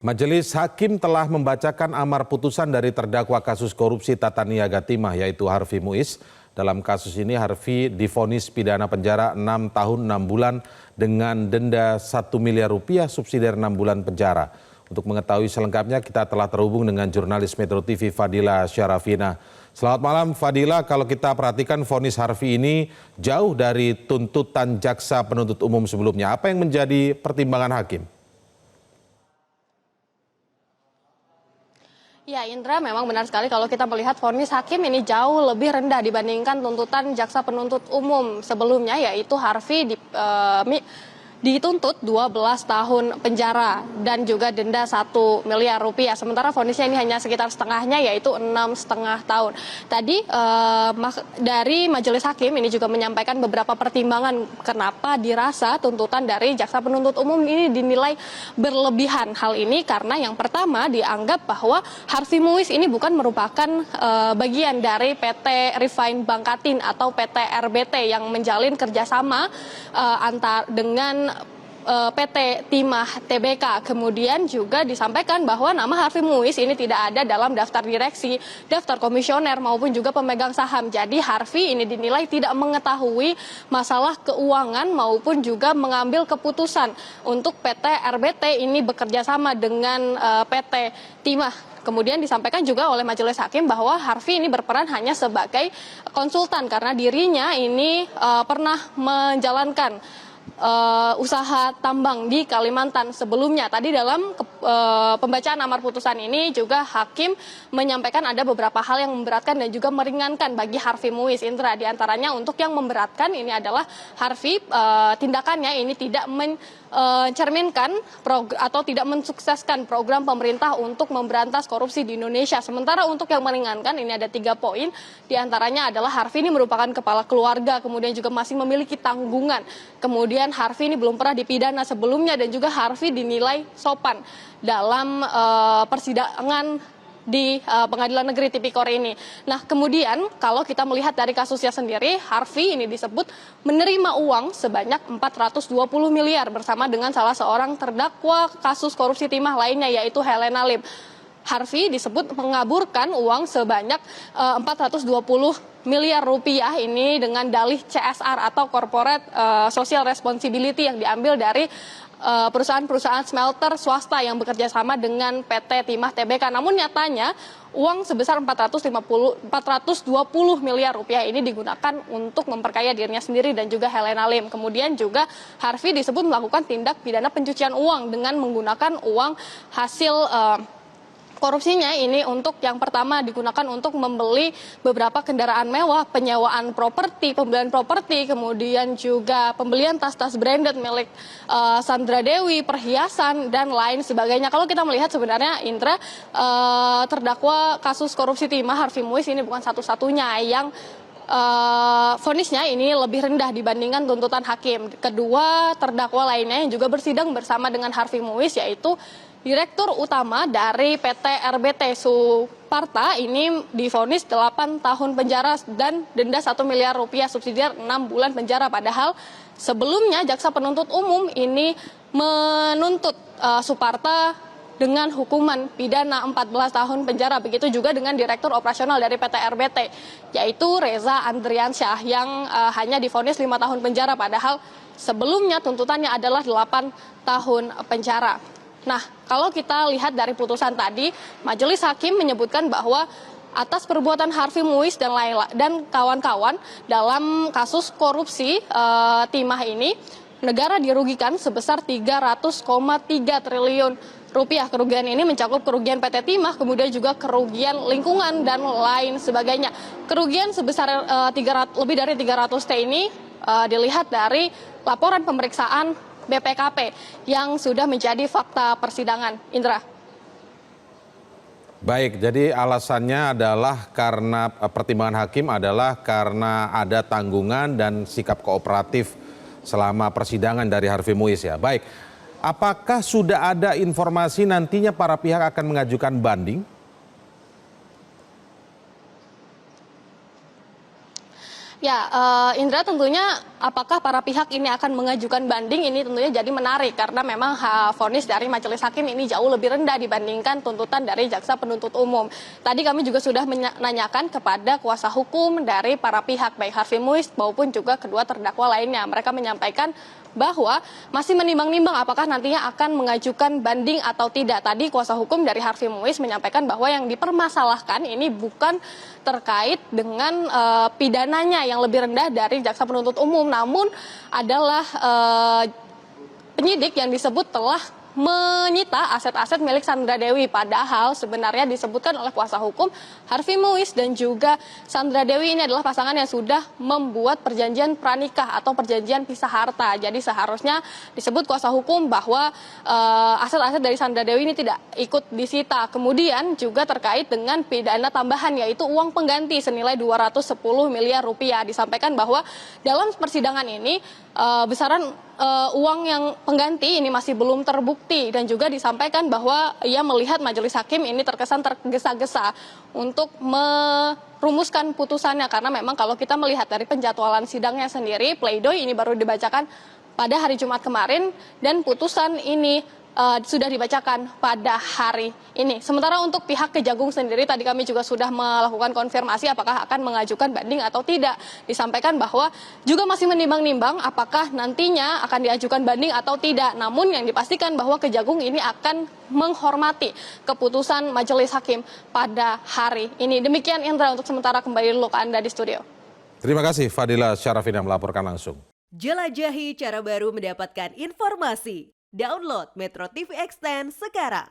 Majelis Hakim telah membacakan amar putusan dari terdakwa kasus korupsi Tata Niaga Timah yaitu Harvey Muiz. Dalam kasus ini Harvey divonis pidana penjara 6 tahun 6 bulan dengan denda 1 miliar rupiah subsidiar 6 bulan penjara. Untuk mengetahui selengkapnya kita telah terhubung dengan jurnalis Metro TV Fadila Syarafina. Selamat malam Fadila, kalau kita perhatikan vonis Harvey ini jauh dari tuntutan jaksa penuntut umum sebelumnya. Apa yang menjadi pertimbangan hakim? Ya Indra, memang benar sekali kalau kita melihat vonis hakim ini jauh lebih rendah dibandingkan tuntutan jaksa penuntut umum sebelumnya, yaitu Harvey dituntut 12 tahun penjara dan juga denda 1 miliar rupiah. Sementara vonisnya ini hanya sekitar setengahnya, yaitu 6,5 tahun. Tadi dari majelis hakim ini juga menyampaikan beberapa pertimbangan kenapa dirasa tuntutan dari jaksa penuntut umum ini dinilai berlebihan. Hal ini karena yang pertama dianggap bahwa Harvey Muiz ini bukan merupakan bagian dari PT Refine Bangkatin atau PT RBT yang menjalin kerjasama dengan PT Timah Tbk. Kemudian juga disampaikan bahwa nama Harvey Muiz ini tidak ada dalam daftar direksi, daftar komisioner maupun juga pemegang saham. Jadi Harvey ini dinilai tidak mengetahui masalah keuangan maupun juga mengambil keputusan untuk PT RBT ini bekerja sama dengan PT Timah. Kemudian disampaikan juga oleh majelis hakim bahwa Harvey ini berperan hanya sebagai konsultan karena dirinya ini pernah menjalankan usaha tambang di Kalimantan sebelumnya. Tadi dalam pembacaan amar putusan ini juga hakim menyampaikan ada beberapa hal yang memberatkan dan juga meringankan bagi Harvey Muiz. Indra, diantaranya untuk yang memberatkan ini adalah Harvey tindakannya ini tidak mencerminkan atau tidak mensukseskan program pemerintah untuk memberantas korupsi di Indonesia. Sementara untuk yang meringankan ini ada 3 poin. Diantaranya adalah Harvey ini merupakan kepala keluarga, kemudian juga masih memiliki tanggungan. Kemudian Harvey ini belum pernah dipidana sebelumnya dan juga Harvey dinilai sopan dalam persidangan di Pengadilan Negeri Tipikor ini. Nah, kemudian kalau kita melihat dari kasusnya sendiri, Harvey ini disebut menerima uang sebanyak 420 miliar bersama dengan salah seorang terdakwa kasus korupsi timah lainnya yaitu Helena Lim. Harvey disebut mengaburkan uang sebanyak 420 miliar rupiah ini dengan dalih CSR atau Corporate Social Responsibility yang diambil dari perusahaan-perusahaan smelter swasta yang bekerja sama dengan PT Timah Tbk. Namun nyatanya uang sebesar 420 miliar rupiah ini digunakan untuk memperkaya dirinya sendiri dan juga Helena Lim. Kemudian juga Harvey disebut melakukan tindak pidana pencucian uang dengan menggunakan uang hasil korupsinya ini untuk yang pertama digunakan untuk membeli beberapa kendaraan mewah, penyewaan properti, pembelian properti, kemudian juga pembelian tas-tas branded milik Sandra Dewi, perhiasan, dan lain sebagainya. Kalau kita melihat sebenarnya Indra, terdakwa kasus korupsi timah Harvey Muiz ini bukan satu-satunya yang vonisnya ini lebih rendah dibandingkan tuntutan hakim. Kedua terdakwa lainnya yang juga bersidang bersama dengan Harvey Muiz yaitu Direktur Utama dari PT RBT Suparta ini divonis 8 tahun penjara dan denda 1 miliar rupiah subsidiar 6 bulan penjara. Padahal sebelumnya jaksa penuntut umum ini menuntut Suparta dengan hukuman pidana 14 tahun penjara. Begitu juga dengan Direktur Operasional dari PT RBT, yaitu Reza Andriansyah yang hanya divonis 5 tahun penjara. Padahal sebelumnya tuntutannya adalah 8 tahun penjara. Nah, kalau kita lihat dari putusan tadi, majelis hakim menyebutkan bahwa atas perbuatan Harvey Muiz dan kawan-kawan dalam kasus korupsi timah ini, negara dirugikan sebesar 300,3 triliun rupiah. Kerugian ini mencakup kerugian PT Timah, kemudian juga kerugian lingkungan dan lain sebagainya. Kerugian sebesar lebih dari 300T ini dilihat dari laporan pemeriksaan BPKP yang sudah menjadi fakta persidangan. Indra. Baik, jadi alasannya adalah karena pertimbangan hakim adalah karena ada tanggungan dan sikap kooperatif selama persidangan dari Harvey Muiz ya. Baik, apakah sudah ada informasi nantinya para pihak akan mengajukan banding? Ya, Indra, tentunya apakah para pihak ini akan mengajukan banding ini tentunya jadi menarik karena memang vonis dari majelis hakim ini jauh lebih rendah dibandingkan tuntutan dari jaksa penuntut umum. Tadi kami juga sudah menanyakan kepada kuasa hukum dari para pihak baik Harvey Muiz maupun juga kedua terdakwa lainnya. Mereka menyampaikan bahwa masih menimbang-nimbang apakah nantinya akan mengajukan banding atau tidak. Tadi kuasa hukum dari Harvey Muiz menyampaikan bahwa yang dipermasalahkan ini bukan terkait dengan pidananya yang lebih rendah dari jaksa penuntut umum, namun adalah penyidik yang disebut telah menyita aset-aset milik Sandra Dewi. Padahal sebenarnya disebutkan oleh kuasa hukum Harvey Muiz dan juga Sandra Dewi ini adalah pasangan yang sudah membuat perjanjian pranikah atau perjanjian pisah harta. Jadi seharusnya disebut kuasa hukum bahwa aset-aset dari Sandra Dewi ini tidak ikut disita. Kemudian juga terkait dengan pidana tambahan yaitu uang pengganti senilai 210 miliar rupiah. Disampaikan bahwa dalam persidangan ini besaran uang yang pengganti ini masih belum terbukti dan juga disampaikan bahwa ia melihat majelis hakim ini terkesan tergesa-gesa untuk merumuskan putusannya karena memang kalau kita melihat dari penjadwalan sidangnya sendiri, pledoi ini baru dibacakan pada hari Jumat kemarin dan putusan ini sudah dibacakan pada hari ini. Sementara untuk pihak Kejagung sendiri tadi kami juga sudah melakukan konfirmasi apakah akan mengajukan banding atau tidak. Disampaikan bahwa juga masih menimbang-nimbang apakah nantinya akan diajukan banding atau tidak. Namun yang dipastikan bahwa Kejagung ini akan menghormati keputusan majelis hakim pada hari ini. Demikian Indra, untuk sementara kembali dulu ke Anda di studio. Terima kasih Fadila Syarafina melaporkan langsung. Jelajahi cara baru mendapatkan informasi. Download Metro TV Extend sekarang.